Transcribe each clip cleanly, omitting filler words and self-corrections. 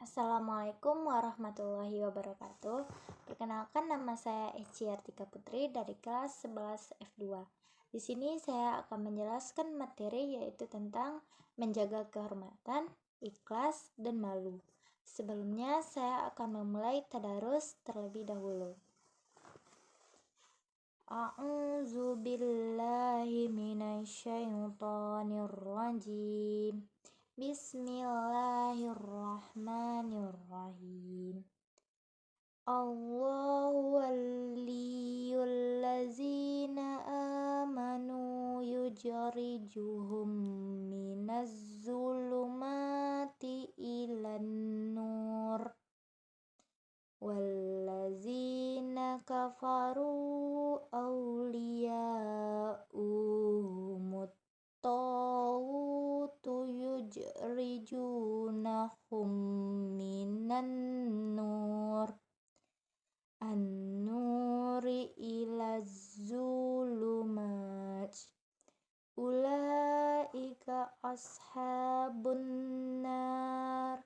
Assalamualaikum warahmatullahi wabarakatuh. Perkenalkan, nama saya Eci Artika Putri dari kelas 11 F2. Di sini saya akan menjelaskan materi yaitu tentang menjaga kehormatan, ikhlas, dan malu. Sebelumnya saya akan memulai tadarus terlebih dahulu. A'udzu billahi minasyaitonir rajim. Bismillahirrahmanirrahim. Allahu waliyul ladzina amanu yujrijuhum minaz zulumati ilan nur walladzina kafaru awliya'uhumut tawutu yujrijunahum minan nur an-nuri ila zulumat ulaika ashabun nar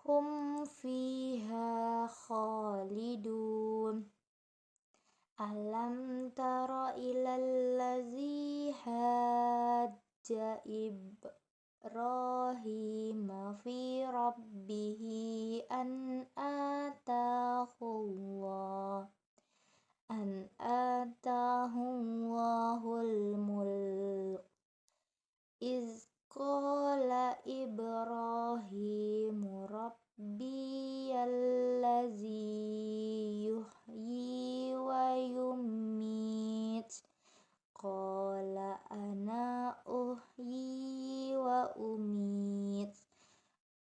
hum fiha khalidun. Alam tara ilal ladzi hajja Ibrahim fi rabbihi an atahul mulk iz qala Ibrahim rabbiyalladzi yuhyi wa yummit qala ana uhyi wa umit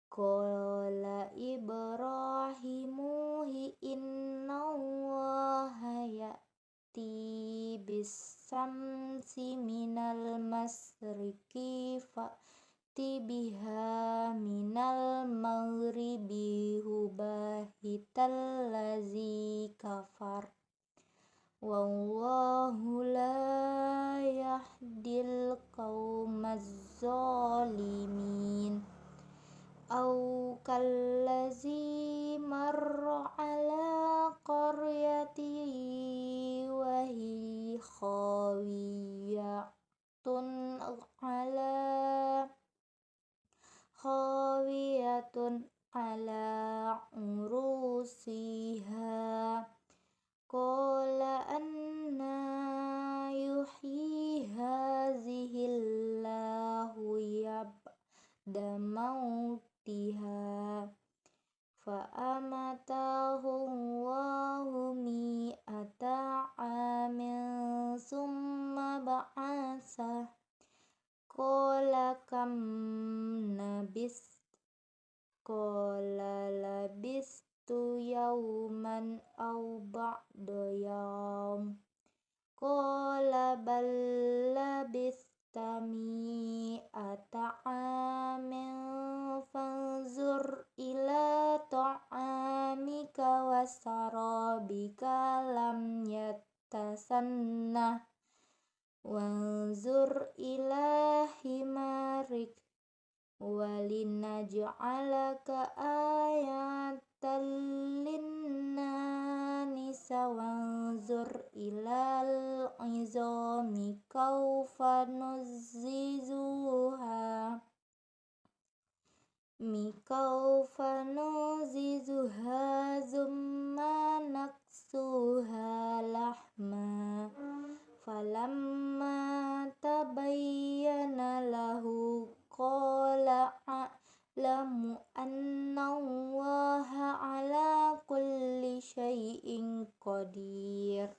qala Ibrahimu innallaha ya'ti bis-samsi minal masriqi fa'ti biha minal maghribi hubahital ladzi kafar wallahu la yahdil qaumaz zalimin. Au kallazi marra ala qaryati wa hi khawiyatun ala urusiha qala anna yuhyi hazihillahu yab'da mautiha fa'amatahu Allahu mi'ata amin summa ba'asah qala kam labistu yawman aw ba'da yawm qala bal labista mi'ata amin fanzur ila ta'amika wa sarabika lam yatasannah wanzur ila himarik walinaj'alaka ayatan linnanisa wanzur ilal izami kawfa nuzizuha zumma naksuha lahma falamma tabayyana lahu qala a'lamu annallaha ala kulli syai'in qadir.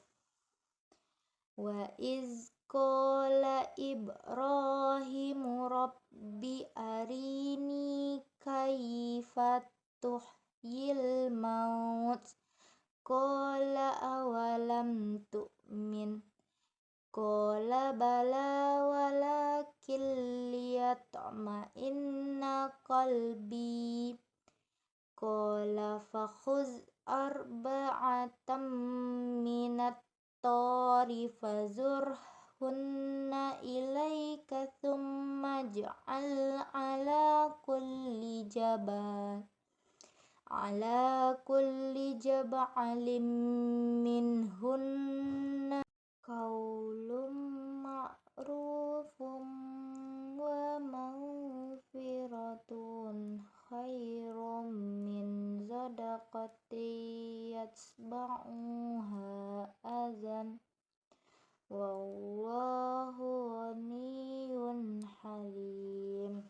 Wa iz qala Ibrahimu rabbi arini kaifa tuhyil maut qala awalam tu'min qala bala walakin liyatma'inna qalbi qala fakhuz arba'atam minat tori fazurhunna ilaika thumma ja'al ala kulli jabal ala kulli jab'alim minhunna qaulum ma'rufum wa maghfiratun khairum min sadaqati yatba'uha azan wallahu ghaniyyun halim.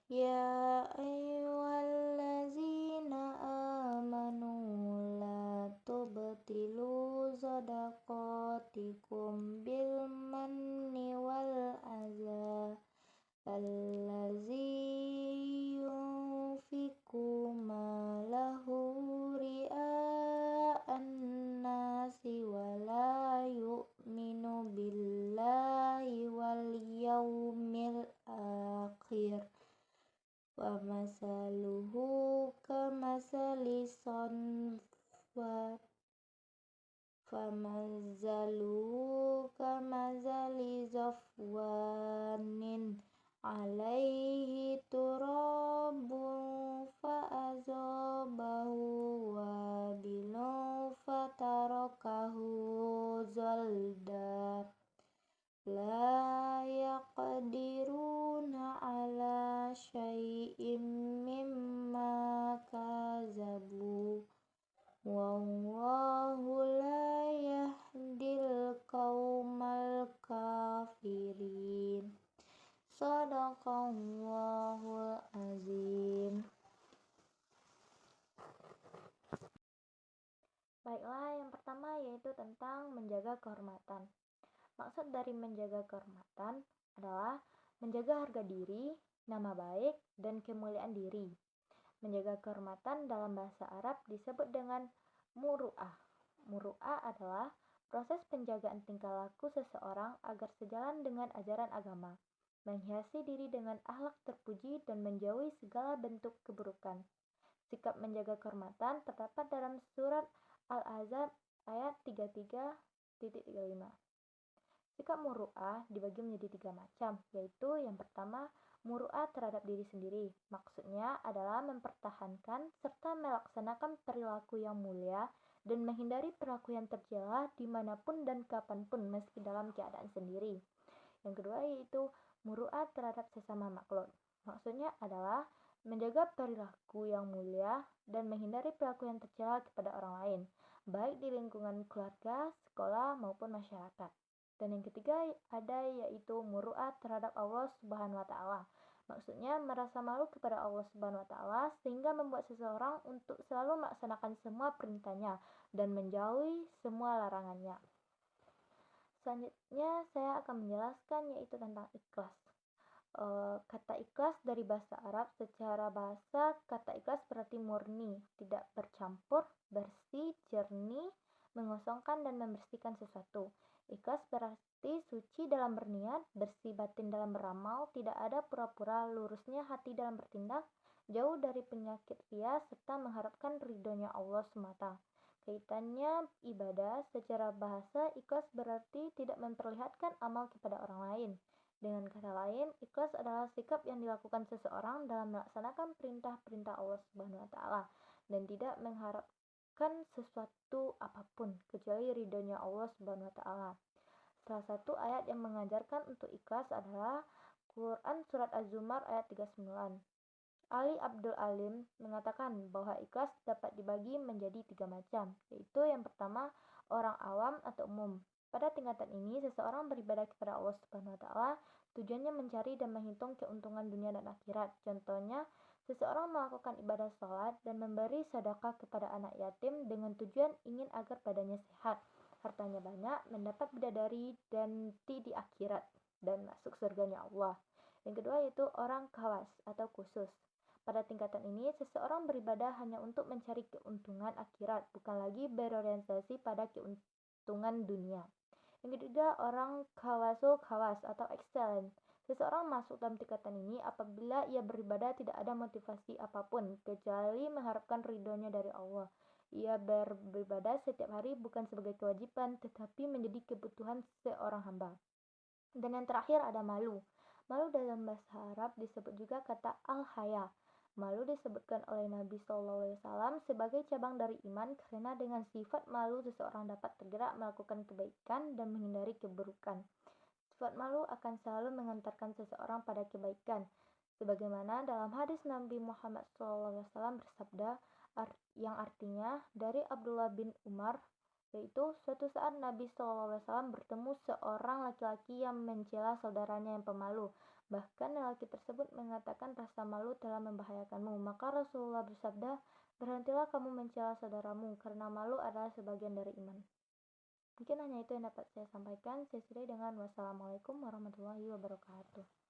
Ya ayyuhallazina amanu la tubtilu sadaqatikum bil manni wal adza allazi yunfiqu malahu ria'an nasi wa la yu'minu billahi wal yawmil akhir wa masaluhu kamasali zafwanin alaihi turabun fa'azabahu wabilun fatarakahu zalda la yaqdiruna ala syai'im mimma kazabu wallahu la yahdil qaumal kafirin. Shadaqallahul azim. Baiklah, yang pertama yaitu tentang menjaga kehormatan. Maksud dari menjaga kehormatan adalah menjaga harga diri, nama baik, dan kemuliaan diri. Menjaga kehormatan dalam bahasa Arab disebut dengan muru'ah. Muru'ah adalah proses penjagaan tingkah laku seseorang agar sejalan dengan ajaran agama, menghiasi diri dengan akhlak terpuji dan menjauhi segala bentuk keburukan. Sikap menjaga kehormatan terdapat dalam surat Al-Ahzab ayat 33.35. Sikap muru'ah dibagi menjadi 3 macam, yaitu yang pertama, muru'ah terhadap diri sendiri. Maksudnya adalah mempertahankan serta melaksanakan perilaku yang mulia dan menghindari perilaku yang tercela dimanapun dan kapanpun meski dalam keadaan sendiri. Yang kedua yaitu muru'ah terhadap sesama makhluk. Maksudnya adalah menjaga perilaku yang mulia dan menghindari perilaku yang tercela kepada orang lain, baik di lingkungan keluarga, sekolah, maupun masyarakat. Dan yang ketiga ada yaitu muru'ah terhadap Allah Subhanahu wa taala. Maksudnya merasa malu kepada Allah Subhanahu wa taala sehingga membuat seseorang untuk selalu melaksanakan semua perintahnya dan menjauhi semua larangannya. Selanjutnya saya akan menjelaskan yaitu tentang ikhlas. Kata ikhlas dari bahasa Arab, secara bahasa kata ikhlas berarti murni, tidak bercampur, bersih, jernih, mengosongkan dan membersihkan sesuatu. Ikhlas berarti suci dalam berniat, bersih batin dalam beramal, tidak ada pura-pura, lurusnya hati dalam bertindak, jauh dari penyakit ria serta mengharapkan ridhonya Allah semata. Kaitannya ibadah, secara bahasa ikhlas berarti tidak memperlihatkan amal kepada orang lain. Dengan kata lain, ikhlas adalah sikap yang dilakukan seseorang dalam melaksanakan perintah-perintah Allah Subhanahu wa taala dan tidak mengharapkan sesuatu apapun kecuali ridhonya Allah Subhanahu wa taala. Salah satu ayat yang mengajarkan untuk ikhlas adalah Quran surat Az-Zumar ayat 39. Ali Abdul Alim mengatakan bahwa ikhlas dapat dibagi menjadi 3 macam, yaitu yang pertama, orang awam atau umum. Pada tingkatan ini, seseorang beribadah kepada Allah Subhanahu wa taala, tujuannya mencari dan menghitung keuntungan dunia dan akhirat. Contohnya, seseorang melakukan ibadah sholat dan memberi sedekah kepada anak yatim dengan tujuan ingin agar badannya sehat, hartanya banyak, mendapat bidadari dan di akhirat dan masuk surganya Allah. Yang kedua yaitu orang khawas atau khusus. Pada tingkatan ini, seseorang beribadah hanya untuk mencari keuntungan akhirat, bukan lagi berorientasi pada keuntungan dunia. Yang ketiga, orang khawasul khawas atau excellent. Seseorang masuk dalam tingkatan ini apabila ia beribadah tidak ada motivasi apapun, kecuali mengharapkan ridhonya dari Allah. Ia beribadah setiap hari bukan sebagai kewajiban, tetapi menjadi kebutuhan seorang hamba. Dan yang terakhir ada malu. Malu dalam bahasa Arab disebut juga kata al-haya. Malu disebutkan oleh Nabi SAW sebagai cabang dari iman karena dengan sifat malu seseorang dapat tergerak melakukan kebaikan dan menghindari keburukan. Sifat malu akan selalu mengantarkan seseorang pada kebaikan. Sebagaimana dalam hadis Nabi Muhammad SAW bersabda, yang artinya dari Abdullah bin Umar, yaitu suatu saat Nabi SAW bertemu seorang laki-laki yang mencela saudaranya yang pemalu. Bahkan lelaki tersebut mengatakan rasa malu telah membahayakanmu. Maka Rasulullah bersabda, berhentilah kamu mencela saudaramu, karena malu adalah sebagian dari iman. Mungkin hanya itu yang dapat saya sampaikan. Saya sudahi dengan wassalamualaikum warahmatullahi wabarakatuh.